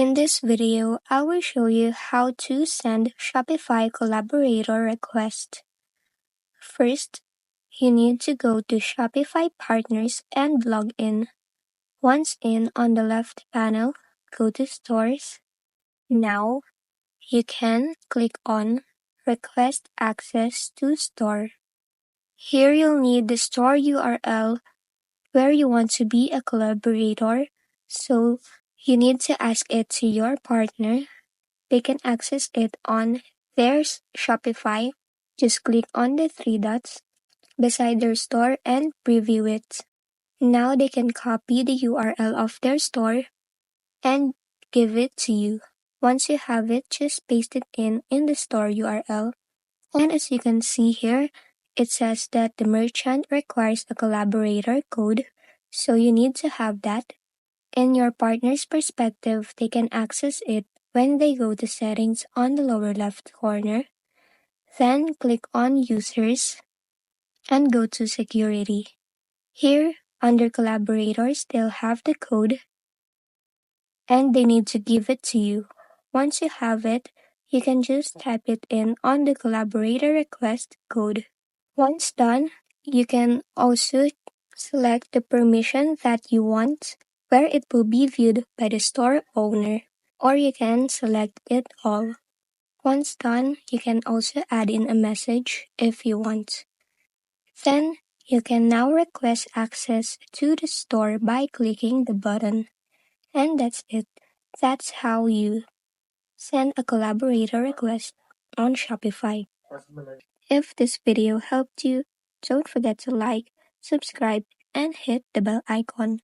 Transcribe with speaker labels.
Speaker 1: In this video, I will show you how to send Shopify Collaborator request. First, you need to go to Shopify Partners and log in. Once in, on the left panel, go to Stores. Now, you can click on Request Access to Store. Here you'll need the store URL where you want to be a collaborator, so you need to ask it to your partner. They can access it on their Shopify. Just click on the three dots beside their store and preview it. Now they can copy the URL of their store and give it to you. Once you have it, just paste it in the store URL. And as you can see here, it says that the merchant requires a collaborator code, so you need to have that. In your partner's perspective, they can access it when they go to Settings on the lower left corner. Then click on Users and go to Security. Here, under Collaborators, they'll have the code and they need to give it to you. Once you have it, you can just type it in on the collaborator request code. Once done, you can also select the permission that you want, where it will be viewed by the store owner, or you can select it all. Once done, you can also add in a message if you want. Then, you can now request access to the store by clicking the button. And that's it. That's how you send a collaborator request on Shopify. If this video helped you, don't forget to like, subscribe, and hit the bell icon.